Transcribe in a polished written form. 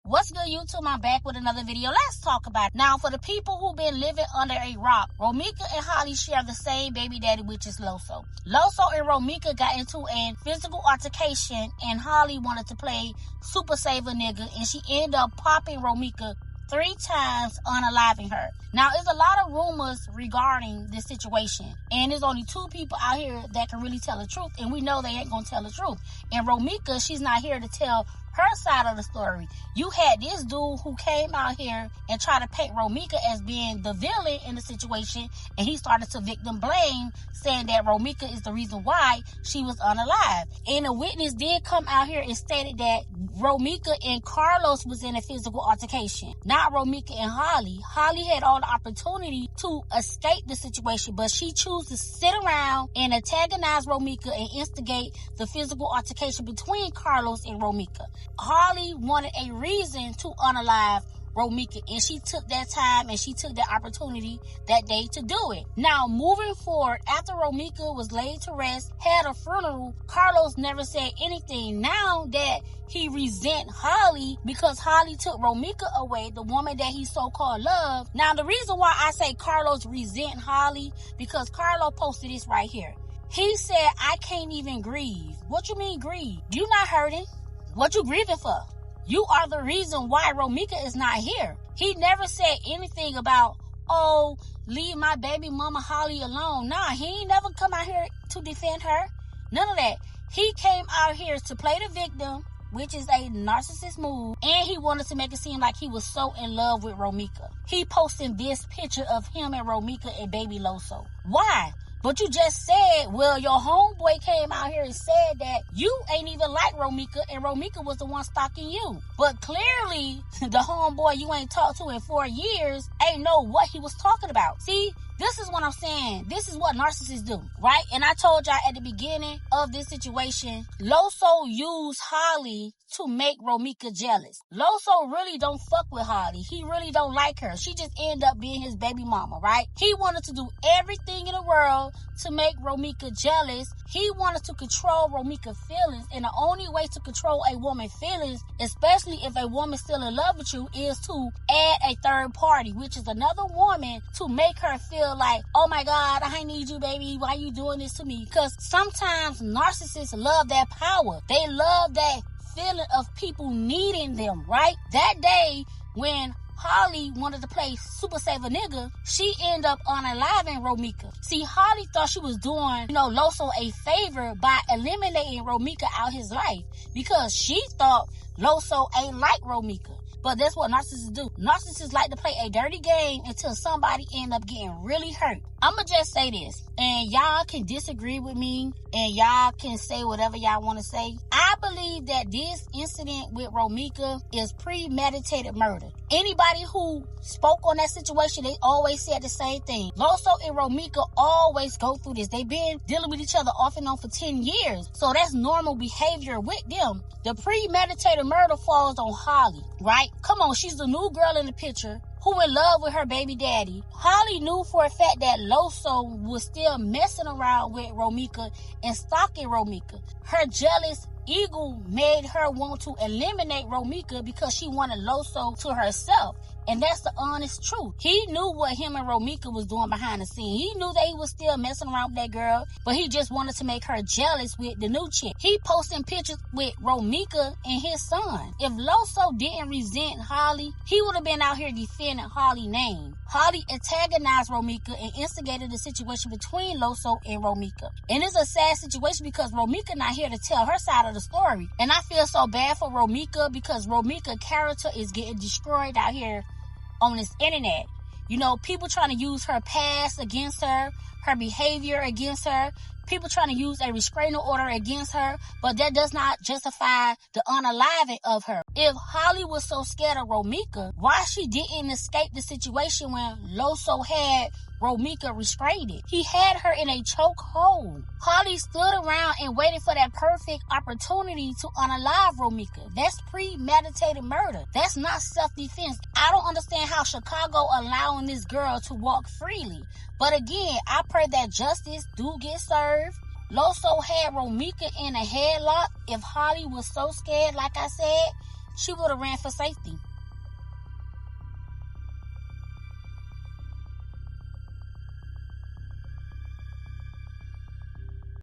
What's good, YouTube? I'm back with another video. Let's talk about it. Now, for the people who've been living under a rock, ROMECA and Holly share the same baby daddy, which is Loso. Loso and ROMECA got into a physical altercation, and Holly wanted to play Super Saver nigga, and she ended up popping ROMECA 3 times, unaliving her. Now, there's a lot of rumors regarding this situation, and there's only 2 people out here that can really tell the truth, and we know they ain't gonna tell the truth. And ROMECA, she's not here to tell her side of the story. You had this dude who came out here and tried to paint ROMECA as being the villain in the situation, and he started to victim blame, saying that ROMECA is the reason why she was unalive. And a witness did come out here and stated that ROMECA and Carlos was in a physical altercation, not ROMECA and Holly. Holly had all the opportunity to escape the situation, but she chose to sit around and antagonize ROMECA and instigate the physical altercation between Carlos and ROMECA. Holly wanted a reason to unalive ROMECA, and she took that time and she took that opportunity that day to do it. Now, moving forward, after ROMECA was laid to rest, had a funeral, Carlos never said anything. Now that he resent Holly because Holly took ROMECA away, the woman that he so-called loved. Now, the reason why I say Carlos resent Holly, because Carlos posted this right here. He said, "I can't even grieve." What you mean grieve? You not hurting. What you grieving for? You are the reason why ROMECA is not here. He never said anything about, oh, leave my baby mama Holly alone. Nah, he ain't never come out here to defend her. None of that. He came out here to play the victim, which is a narcissist move, and he wanted to make it seem like he was so in love with ROMECA. He posted this picture of him and ROMECA and baby Loso. Why? But you just said, well, your homeboy came out here and said that you ain't even like ROMECA, and ROMECA was the one stalking you. But clearly, the homeboy you ain't talked to in 4 years ain't know what he was talking about. See, this is what I'm saying. This is what narcissists do, right? And I told y'all at the beginning of this situation, Loso used Holly to make ROMECA jealous. Loso really don't fuck with Holly. He really don't like her. She just ended up being his baby mama, right? He wanted to do everything in the world to make ROMECA jealous. He wanted to control ROMECA's feelings, and the only way to control a woman's feelings, especially if a woman's still in love with you, is to add a third party, which is another woman, to make her feel like, oh my God, I need you, baby. Why you doing this to me? Because sometimes narcissists love that power. They love that feeling of people needing them, right? That day when Holly wanted to play Super Saver nigga, she ended up unaliving ROMECA. See, Holly thought she was doing, Loso a favor by eliminating ROMECA out his life, because she thought Loso ain't like ROMECA. But that's what narcissists do. Narcissists like to play a dirty game until somebody end up getting really hurt. I'ma just say this, and y'all can disagree with me, and y'all can say whatever y'all want to say. I believe that this incident with ROMECA is premeditated murder. Anybody who spoke on that situation, they always said the same thing. Loso and ROMECA always go through this. They've been dealing with each other off and on for 10 years. So that's normal behavior with them. The premeditated murder falls on Holly, right? Come on, she's the new girl in the picture who in love with her baby daddy. Holly knew for a fact that Loso was still messing around with ROMECA and stalking ROMECA. Her jealous ego made her want to eliminate ROMECA because she wanted Loso to herself. And that's the honest truth. He knew what him and ROMECA was doing behind the scenes. He knew that he was still messing around with that girl, but he just wanted to make her jealous with the new chick. He posting pictures with ROMECA and his son. If Loso didn't resent Holly, he would have been out here defending Holly's name. Holly antagonized ROMECA and instigated the situation between Loso and ROMECA. And it's a sad situation because ROMECA not here to tell her side of the story. And I feel so bad for ROMECA because ROMECA's character is getting destroyed out here on this internet. People trying to use her past against her, her behavior against her, people trying to use a restraining order against her, but that does not justify the unaliving of her. If Holly was so scared of ROMECA, why she didn't escape the situation when Loso had ROMECA restrained? He had her in a chokehold. Holly stood around and waited for that perfect opportunity to unalive ROMECA. That's premeditated murder. That's not self-defense. I don't understand how Chicago allowing this girl to walk freely. But again, I pray that justice do get served. Loso had ROMECA in a headlock. If Holly was so scared, like I said, she would have ran for safety.